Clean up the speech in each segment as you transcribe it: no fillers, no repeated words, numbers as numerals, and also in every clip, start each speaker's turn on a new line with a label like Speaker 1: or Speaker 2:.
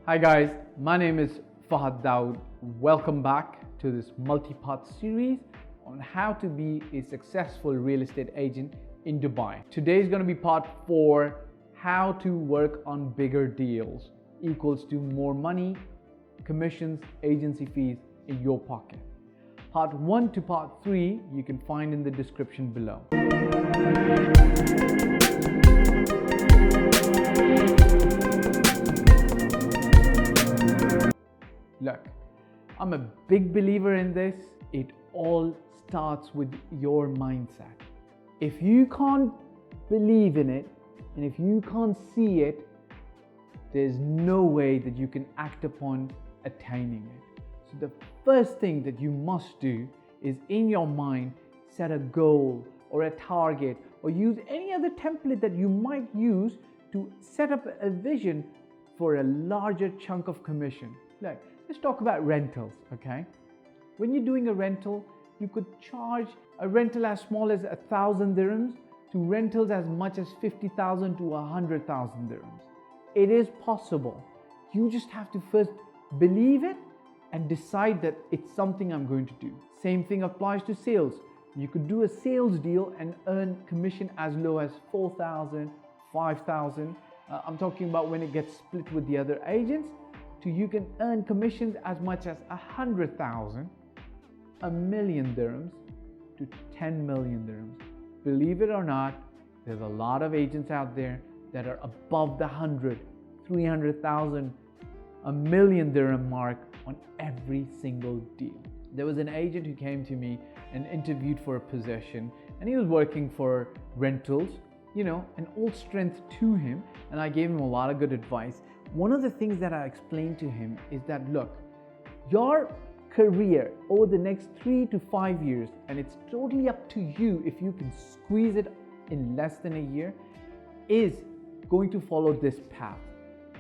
Speaker 1: Hi guys, my name is Fahd Dawood. Welcome back to this multi-part series on how to be a successful real estate agent in Dubai. Today is going to be part 4, how to work on bigger deals equals to more money, commissions, agency fees in your pocket. Part 1 to part 3 you can find in the description below. Look, I'm a big believer in this. It all starts with your mindset. If you can't believe in it and if you can't see it, there's no way that you can act upon attaining it. So the first thing that you must do is in your mind set a goal or a target or use any other template that you might use to set up a vision for a larger chunk of commission. Like, let's talk about rentals, okay? When you're doing a rental, you could charge a rental as small as 1,000 dirhams to rentals as much as 50,000 to 100,000 dirhams. It is possible. You just have to first believe it and decide that it's something I'm going to do. Same thing applies to sales. You could do a sales deal and earn commission as low as 4,000, 5,000. I'm talking about when it gets split with the other agents. You can earn commissions as much as 100,000, 1,000,000 dirhams to 10 million dirhams. Believe it or not, there's a lot of agents out there that are above the 100, 300,000, 1,000,000 dirham mark on every single deal. There was an agent who came to me and interviewed for a position, and he was working for rentals, an old strength to him, and I gave him a lot of good advice. One of the things that I explained to him is that, look, your career over the next 3 to 5 years, and it's totally up to you if you can squeeze it in less than a year, is going to follow this path.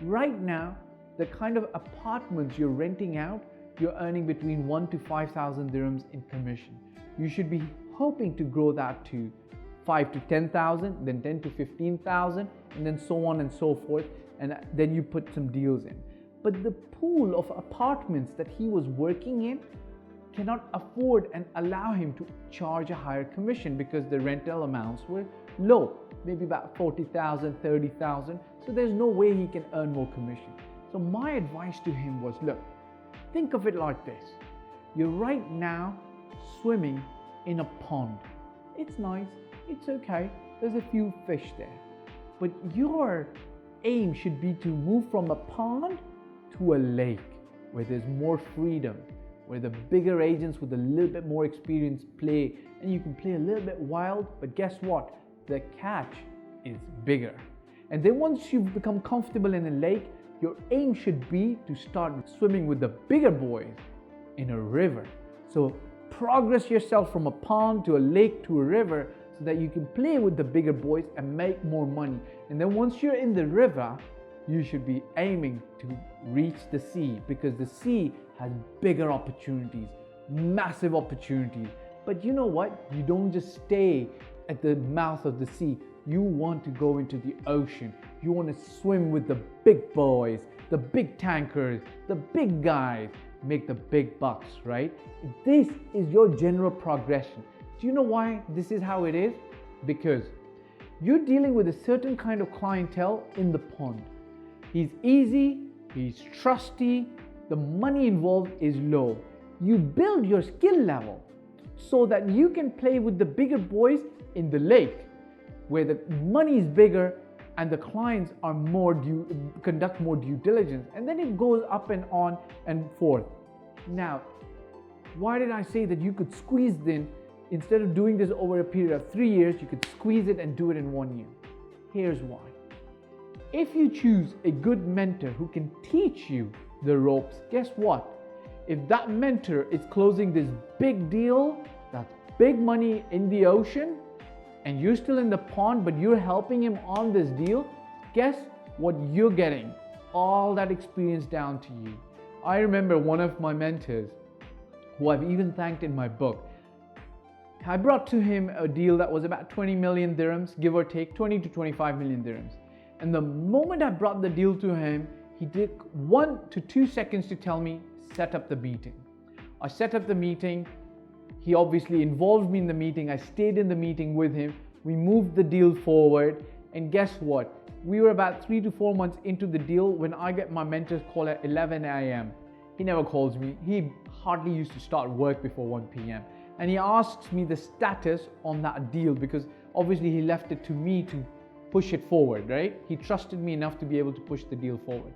Speaker 1: Right now, the kind of apartments you're renting out, you're earning between 1 to 5,000 dirhams in commission. You should be hoping to grow that to 5 to 10,000, then 10 to 15,000, and then so on and so forth. And then you put some deals in. But the pool of apartments that he was working in cannot afford and allow him to charge a higher commission because the rental amounts were low, maybe about 40,000, 30,000. So there's no way he can earn more commission. So my advice to him was, look, think of it like this. You're right now swimming in a pond. It's nice, it's okay, there's a few fish there. But your aim should be to move from a pond to a lake where there's more freedom, where the bigger agents with a little bit more experience play, and you can play a little bit wild, but guess what? The catch is bigger. And then once you've become comfortable in a lake, your aim should be to start swimming with the bigger boys in a river. So progress yourself from a pond to a lake to a river so that you can play with the bigger boys and make more money. And then once you're in the river, you should be aiming to reach the sea, because the sea has bigger opportunities, massive opportunities. But you know what? You don't just stay at the mouth of the sea. You want to go into the ocean. You want to swim with the big boys, the big tankers, the big guys, make the big bucks, right? This is your general progression. Do you know why this is how it is? Because you're dealing with a certain kind of clientele in the pond. He's easy, he's trusty, the money involved is low. You build your skill level so that you can play with the bigger boys in the lake, where the money is bigger and the clients are conduct more due diligence, and then it goes up and on and forth. Now, why did I say that you could squeeze in? Instead of doing this over a period of 3 years, you could squeeze it and do it in 1 year. Here's why. If you choose a good mentor who can teach you the ropes, guess what? If that mentor is closing this big deal, that's big money in the ocean, and you're still in the pond, but you're helping him on this deal, guess what you're getting? All that experience down to you. I remember one of my mentors, who I've even thanked in my book, I brought to him a deal that was about 20 million dirhams, give or take 20 to 25 million dirhams. And the moment I brought the deal to him, He took 1 to 2 seconds to tell me, set up the meeting. I set up the meeting. He obviously involved me in the meeting. I stayed in the meeting with him. We moved the deal forward. And guess what? We were about 3 to 4 months into the deal when I get my mentor's call at 11 a.m. He never calls me. He hardly used to start work before 1 p.m. And he asks me the status on that deal because obviously he left it to me to push it forward, right? He trusted me enough to be able to push the deal forward.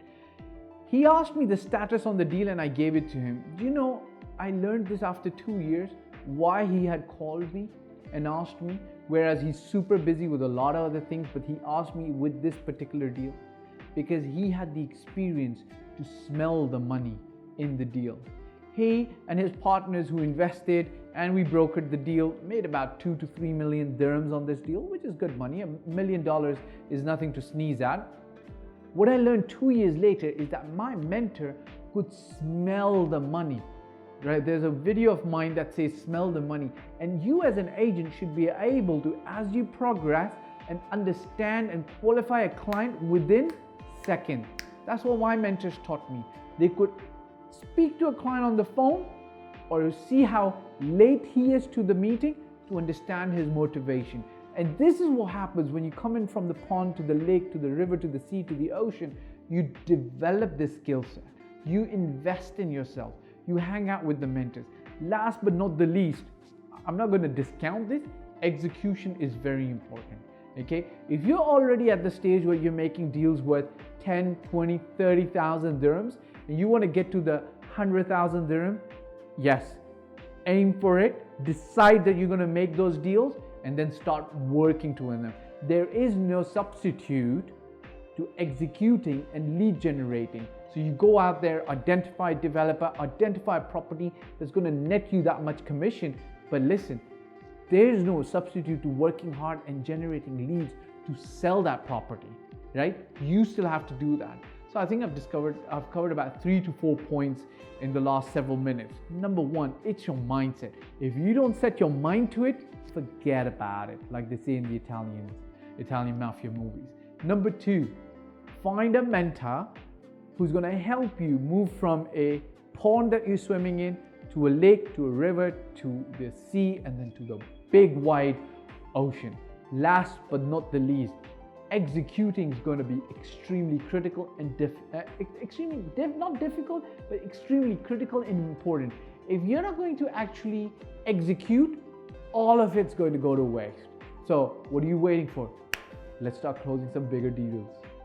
Speaker 1: He asked me the status on the deal and I gave it to him. Do you know, I learned this after 2 years, why he had called me and asked me, whereas he's super busy with a lot of other things, but he asked me with this particular deal because he had the experience to smell the money in the deal. He and his partners who invested and we brokered the deal made about 2 to 3 million dirhams on this deal, which is good money. $1 million is nothing to sneeze at. What I learned 2 years later is that my mentor could smell the money, right? There's a video of mine that says smell the money, and you as an agent should be able to, as you progress and understand and qualify a client within seconds. That's what my mentors taught me. They could speak to a client on the phone or see how late he is to the meeting to understand his motivation. And this is what happens when you come in from the pond to the lake, to the river, to the sea, to the ocean. You develop this skill set. You invest in yourself. You hang out with the mentors. Last but not the least, I'm not going to discount this. Execution is very important. Okay, if you're already at the stage where you're making deals worth 10, 20, 30,000 dirhams and you want to get to the 100,000 dirham, yes, aim for it. Decide that you're going to make those deals and then start working toward them. There is no substitute to executing and lead generating. So you go out there, identify a developer, identify a property that's going to net you that much commission. But listen, there is no substitute to working hard and generating leads to sell that property, right? You still have to do that. So I think I've covered about 3 to 4 points in the last several minutes. Number 1, it's your mindset. If you don't set your mind to it, forget about it, like they say in the Italian mafia movies. Number 2, find a mentor who's going to help you move from a pond that you're swimming in to a lake, to a river, to the sea, and then to the big wide ocean. Last but not the least, executing is going to be extremely critical and not difficult, but extremely critical and important. If you're not going to actually execute, all of it's going to go to waste. So what are you waiting for? Let's start closing some bigger deals.